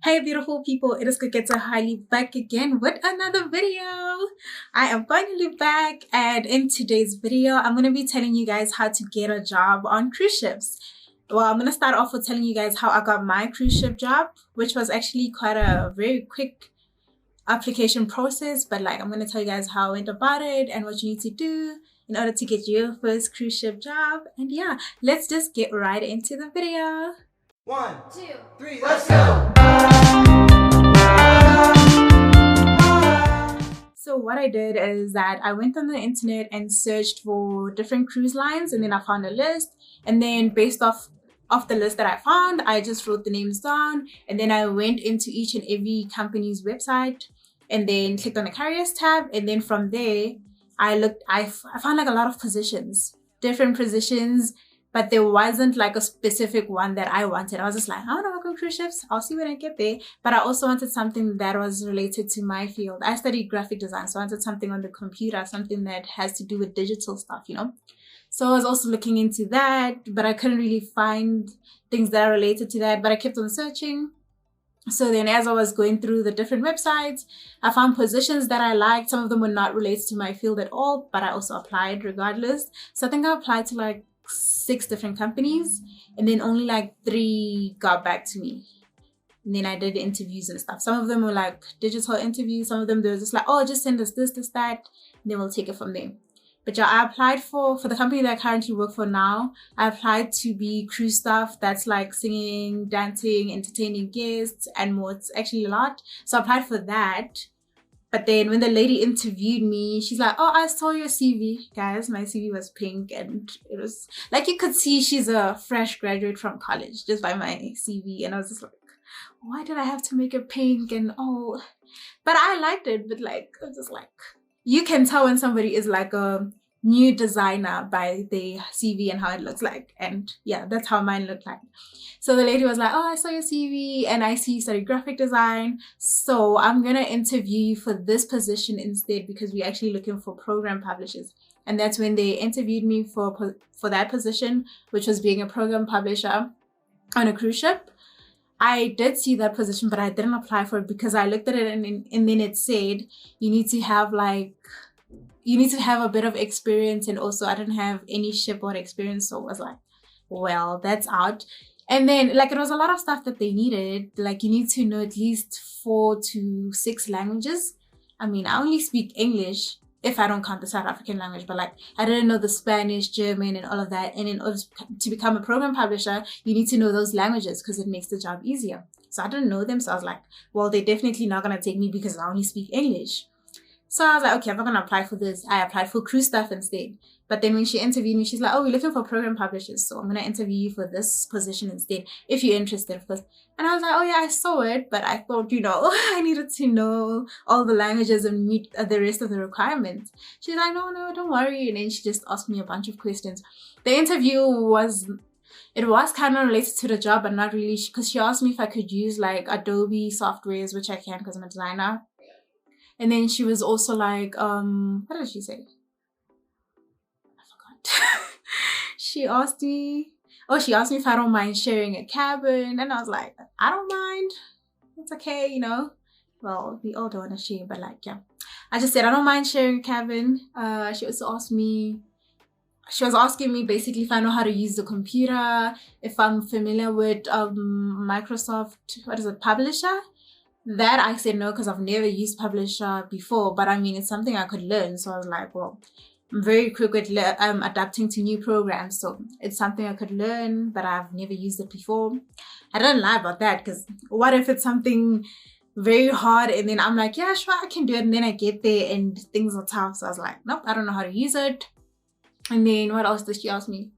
Hey beautiful people, it is Koketsa Highly back again with another video. I am finally back, and in today's video I'm going to be telling you guys how to get a job on cruise ships. Well, I'm going to start off with telling you guys how I got my cruise ship job, which was actually quite a very quick application process, but I'm going to tell you guys how I went about it and what you need to do in order to get your first cruise ship job. And yeah, let's just get right into the video. 1, 2, 3, let's go! So what I did is that I went on the internet and searched for different cruise lines, and then I found a list, and then based off the list that I found, I just wrote the names down, and then I went into each and every company's website and then clicked on the carriers tab, and then from there I found like a lot of positions, different positions, but there wasn't like a specific one that I wanted. I was just like, I want to work on cruise ships. I'll see when I get there. But I also wanted something that was related to my field. I studied graphic design, so I wanted something on the computer, something that has to do with digital stuff, you know? So I was also looking into that, but I couldn't really find things that are related to that. But I kept on searching. So then as I was going through the different websites, I found positions that I liked. Some of them were not related to my field at all, but I also applied regardless. So I think I applied to like 6 different companies, and then only like 3 got back to me. And then I did interviews and stuff. Some of them were like digital interviews. Some of them they were just like, oh, just send us this, that, and then we'll take it from there. But yeah, I applied for the company that I currently work for now. I applied to be crew staff. That's like singing, dancing, entertaining guests, and more. It's actually a lot. So I applied for that. But then when the lady interviewed me, she's like, oh, I saw your CV. Guys, my CV was pink, and it was like you could see she's a fresh graduate from college just by my CV. And I was just like, why did I have to make it pink? And oh, but I liked it. But like, it was just like, you can tell when somebody is like a new designer by the CV and how it looks like. And yeah, that's how mine looked like. So the lady was like, oh, I saw your CV and I see you studied graphic design. So I'm going to interview you for this position instead, because we're actually looking for program publishers. And that's when they interviewed me for that position, which was being a program publisher on a cruise ship. I did see that position, but I didn't apply for it because I looked at it and then it said you need to have a bit of experience, and also I didn't have any shipboard experience, so I was like, well, that's out. And then like it was a lot of stuff that they needed. Like you need to know at least 4 to 6 languages. I mean, I only speak English if I don't count the South African language, but like I didn't know the Spanish, German, and all of that. And in order to become a program publisher, you need to know those languages because it makes the job easier. So I didn't know them, so I was like, well, they're definitely not gonna take me because I only speak English. So I was like, okay, I'm not gonna apply for this. I applied for crew staff instead. But then when she interviewed me, she's like, oh, we're looking for program publishers, so I'm gonna interview you for this position instead if you're interested, of course. And I was like, oh yeah, I saw it, but I thought, I needed to know all the languages and meet the rest of the requirements. She's like, no, don't worry. And then she just asked me a bunch of questions. The interview was kind of related to the job, but not really, because she asked me if I could use like Adobe softwares, which I can because I'm a designer. And then she was also like, what did she say? I forgot. She asked me if I don't mind sharing a cabin. And I was like, I don't mind. It's okay, Well, we all don't want to share, but like, yeah. I just said, I don't mind sharing a cabin. She was asking me basically if I know how to use the computer, if I'm familiar with Microsoft, Publisher. That I said no, because I've never used Publisher before, but I mean, it's something I could learn. So I was like, well, I'm very quick with adapting to new programs, so it's something I could learn, but I've never used it before. I don't lie about that, because what if it's something very hard and then I'm like, yeah, sure, I can do it, and then I get there and things are tough. So I was like, nope, I don't know how to use it. And then what else did she ask me?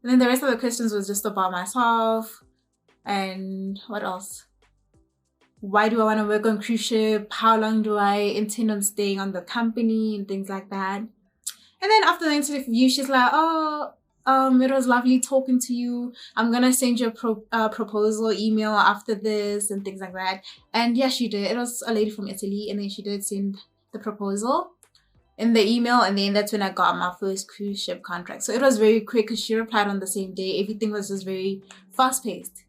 And then the rest of the questions was just about myself, and what else? Why do I want to work on cruise ship? How long do I intend on staying on the company and things like that? And then after the interview, she's like, oh, it was lovely talking to you. I'm going to send you a proposal email after this and things like that. And yeah, she did. It was a lady from Italy, and then she did send the proposal in the email, and then that's when I got my first cruise ship contract. So it was very quick because she replied on the same day. Everything was just very fast-paced.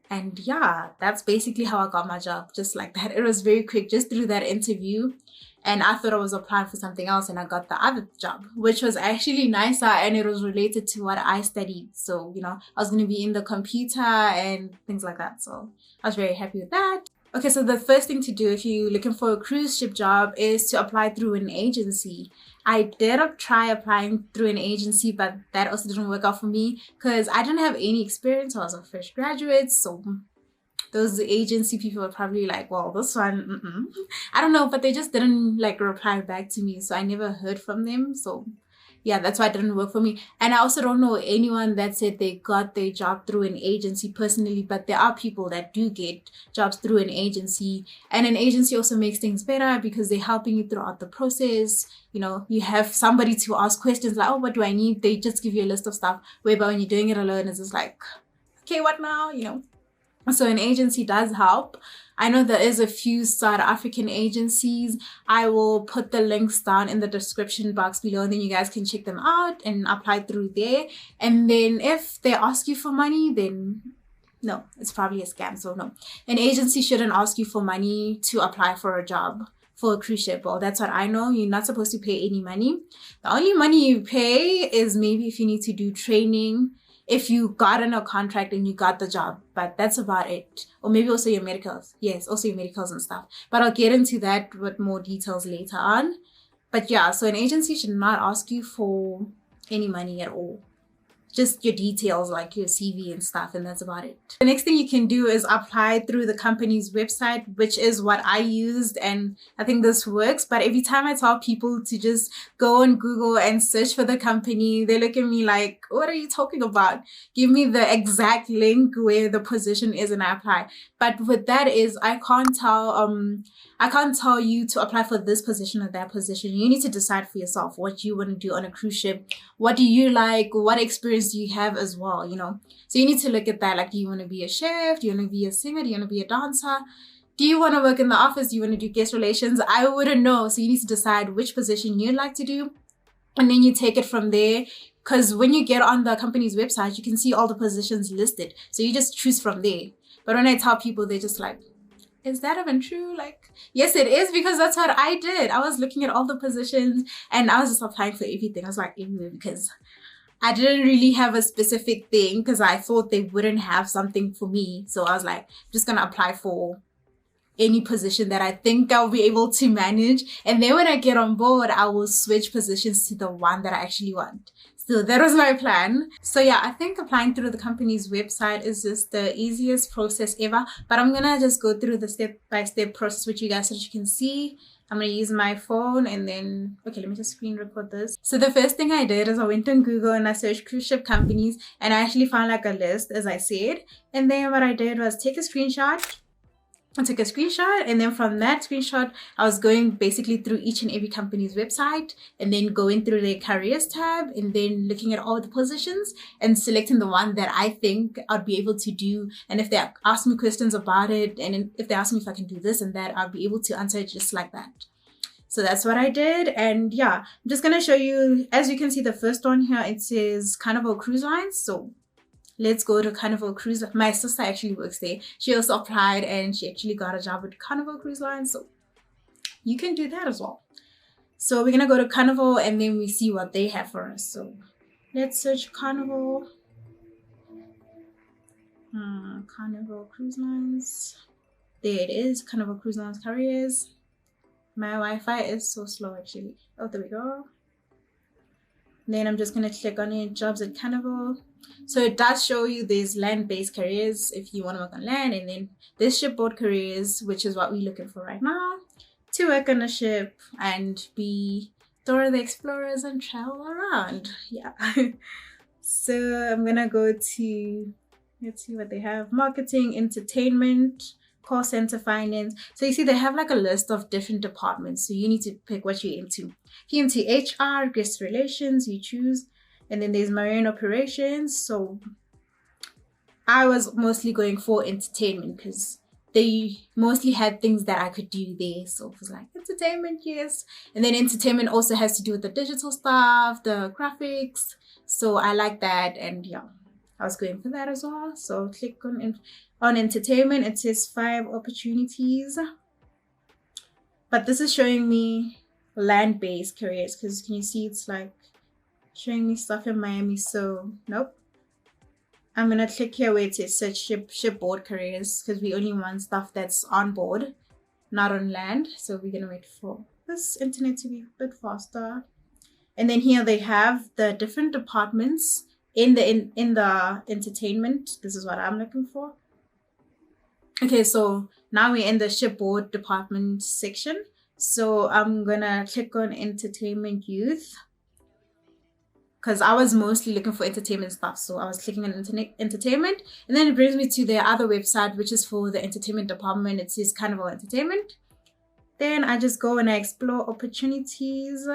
And yeah, that's basically how I got my job, just like that. It was very quick, just through that interview. And I thought I was applying for something else, and I got the other job, which was actually nicer, and it was related to what I studied. So, you know, I was going to be in the computer and things like that. So I was very happy with that. Okay, so the first thing to do if you're looking for a cruise ship job is to apply through an agency. I did try applying through an agency, but that also didn't work out for me because I didn't have any experience. I was a fresh graduate, so those agency people are probably like, well, this one, I don't know, but they just didn't like reply back to me, so I never heard from them. So yeah, that's why it didn't work for me. And I also don't know anyone that said they got their job through an agency personally, but there are people that do get jobs through an agency. And an agency also makes things better because they're helping you throughout the process. You know, you have somebody to ask questions like, oh, what do I need? They just give you a list of stuff. Whereby when you're doing it alone, it's just like, okay, what now? You know. So an agency does help. I know there is a few South African agencies. I will put the links down in the description box below, and then you guys can check them out and apply through there. And then if they ask you for money, then no, it's probably a scam. So no, an agency shouldn't ask you for money to apply for a job for a cruise ship. Well, that's what I know. You're not supposed to pay any money. The only money you pay is maybe if you need to do training, if you got in a contract and you got the job, but that's about it. Or maybe also your medicals. Yes, also your medicals and stuff. But I'll get into that with more details later on. But yeah, so an agency should not ask you for any money at all. Just your details like your CV and stuff, and that's about it. The next thing you can do is apply through the company's website, which is what I used, and I think this works. But every time I tell people to just go on Google and search for the company, they look at me like, what are you talking about? Give me the exact link where the position is and I apply. But with that is I can't tell you to apply for this position or that position. You need to decide for yourself what you want to do on a cruise ship. What do you like? What experience do you have as well, you know? So you need to look at that. Like, do you want to be a chef? Do you want to be a singer? Do you want to be a dancer? Do you want to work in the office? Do you want to do guest relations? I wouldn't know. So you need to decide which position you'd like to do. And then you take it from there. Because when you get on the company's website, you can see all the positions listed. So you just choose from there. But when I tell people, they're just like, is that even true? Like, yes, it is, because that's what I did. I was looking at all the positions and I was just applying for everything. I was like, everywhere, because I didn't really have a specific thing because I thought they wouldn't have something for me. So I was like, I'm just going to apply for any position that I think I'll be able to manage. And then when I get on board, I will switch positions to the one that I actually want. So that was my plan. So yeah, I think applying through the company's website is just the easiest process ever. But I'm gonna just go through the step-by-step process with you guys so that you can see. I'm gonna use my phone and then, okay, let me just screen record this. So the first thing I did is I went on Google and I searched cruise ship companies, and I actually found like a list, as I said. And then what I did was take a screenshot. I took a screenshot, and then from that screenshot, I was going basically through each and every company's website and then going through their careers tab and then looking at all the positions and selecting the one that I think I'd be able to do. And if they ask me questions about it, and if they ask me if I can do this and that, I'll be able to answer it just like that. So that's what I did. And yeah, I'm just going to show you, as you can see, the first one here, it says Carnival Cruise Lines. So let's go to Carnival Cruise. My sister actually works there. She also applied and she actually got a job with Carnival Cruise Lines. So you can do that as well. So we're going to go to Carnival and then we see what they have for us. So let's search Carnival. Carnival Cruise Lines. There it is. Carnival Cruise Lines careers. My Wi-Fi is so slow actually. Oh, there we go. Then I'm just going to click on it. Jobs at Carnival. So it does show you there's land-based careers if you want to work on land, and then there's shipboard careers, which is what we're looking for right now, to work on a ship and be Dora the Explorers and travel around. Yeah. So I'm gonna go to, let's see what they have: marketing, entertainment, call center, finance. So you see they have like a list of different departments, so you need to pick what you're into. If you're into HR, guest relations, you choose. And then there's marine operations. So I was mostly going for entertainment because they mostly had things that I could do there. So it was like entertainment, yes. And then entertainment also has to do with the digital stuff, the graphics. So I like that. And yeah, I was going for that as well. So click on On entertainment, it says 5 opportunities. But this is showing me land-based careers, because can you see it's like showing me stuff in Miami. So nope. I'm gonna click here where it says search shipboard careers, because we only want stuff that's on board, not on land. So we're gonna wait for this internet to be a bit faster. And then here they have the different departments in the entertainment. This is what I'm looking for. Okay, so now we're in the shipboard department section. So I'm gonna click on entertainment youth, because I was mostly looking for entertainment stuff. So I was clicking on entertainment, and then it brings me to their other website, which is for the entertainment department. It says Carnival Entertainment. Then I just go and I explore opportunities.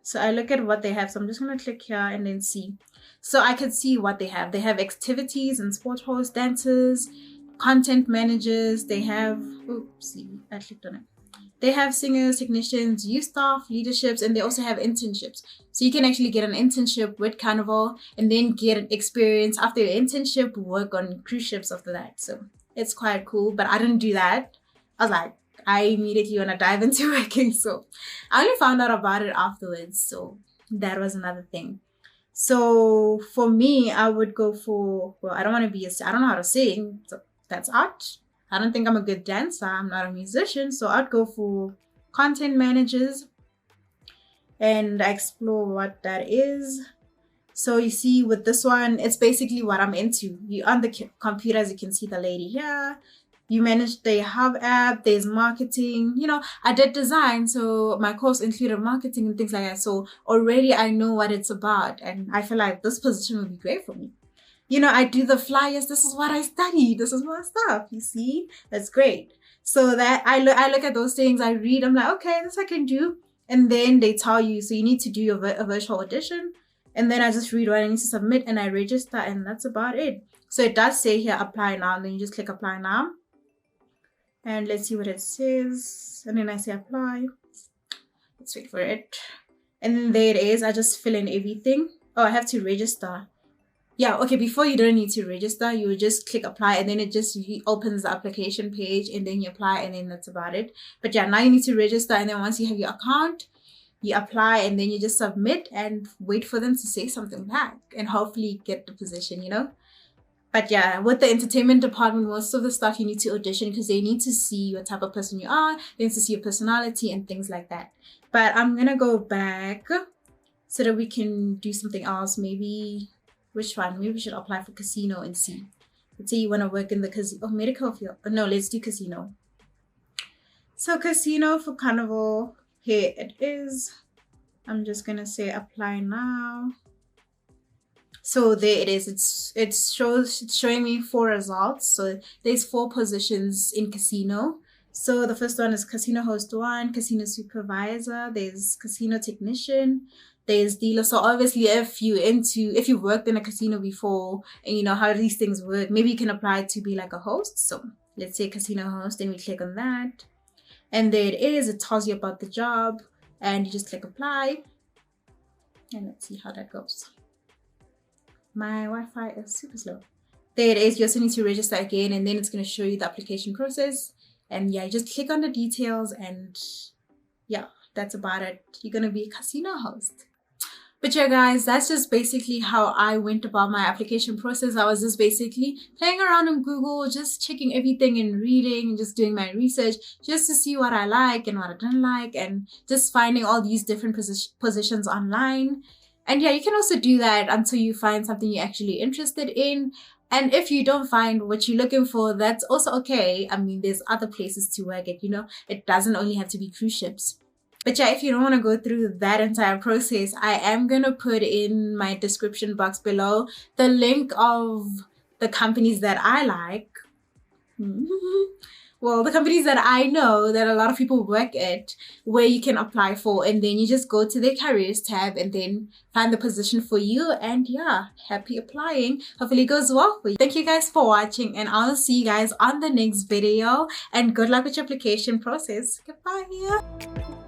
So I look at what they have. So I'm just gonna click here and then see. So I can see what they have. They have activities and sport hosts, dancers, content managers. They have, oopsie, I clicked on it. They have singers, technicians, youth staff, leaderships, and they also have internships. So you can actually get an internship with Carnival and then get an experience after your internship, work on cruise ships after that. So it's quite cool, but I didn't do that. I was like, I immediately want to dive into working. So I only found out about it afterwards. So that was another thing. So for me, I would go for, well, I don't want to be I don't know how to sing. So that's art. I don't think I'm a good dancer. I'm not a musician. So I'd go for content managers and explore what that is. So you see with this one, it's basically what I'm into. You're on the computer, as you can see the lady here. You manage the Hub app, there's marketing. You know, I did design, so my course included marketing and things like that. So already I know what it's about, and I feel like this position would be great for me. You know, I do the flyers. This is what I study. This is my stuff. You see, that's great. So that I look at those things, I read, I'm like, okay, this I can do. And then they tell you, so you need to do a virtual audition. And then I just read what I need to submit and I register, and that's about it. So it does say here, apply now. And then you just click apply now. And let's see what it says. And then I say apply. Let's wait for it. And then there it is. I just fill in everything. Oh, I have to register. Yeah, okay, before you don't need to register, you would just click apply, and then it just opens the application page, and then you apply, and then that's about it. But yeah, now you need to register, and then once you have your account, you apply, and then you just submit and wait for them to say something back and hopefully get the position, you know? But yeah, with the entertainment department, most of the stuff you need to audition because they need to see what type of person you are, they need to see your personality and things like that. But I'm gonna go back so that we can do something else. Maybe, which one? Maybe we should apply for casino and see. Let's say you want to work in the casino, medical field. No, let's do casino. So casino for Carnival, here it is. I'm just gonna say apply now. So there it is. It's showing me 4 results. So there's 4 positions in casino. So the first one is casino host 1, casino supervisor. There's casino technician. There's dealer. So obviously, if you worked in a casino before and you know how these things work, maybe you can apply to be like a host. So let's say casino host, then we click on that, and there it is. It tells you about the job, and you just click apply, and let's see how that goes. My Wi-Fi is super slow. There it is. You also need to register again, and then it's going to show you the application process. And yeah, you just click on the details, and yeah, that's about it. You're going to be a casino host. But yeah, guys, that's just basically how I went about my application process. I was just basically playing around on Google, just checking everything and reading and just doing my research just to see what I like and what I don't like, and just finding all these different positions online. And yeah, you can also do that until you find something you're actually interested in. And if you don't find what you're looking for, that's also okay. I mean, there's other places to work at, you know, it doesn't only have to be cruise ships. But yeah, if you don't want to go through that entire process, I am going to put in my description box below the link of the companies that I like. Well, the companies that I know that a lot of people work at, where you can apply for, and then you just go to their careers tab and then find the position for you. And yeah, happy applying. Hopefully it goes well for you. Thank you guys for watching, and I'll see you guys on the next video, and good luck with your application process. Goodbye.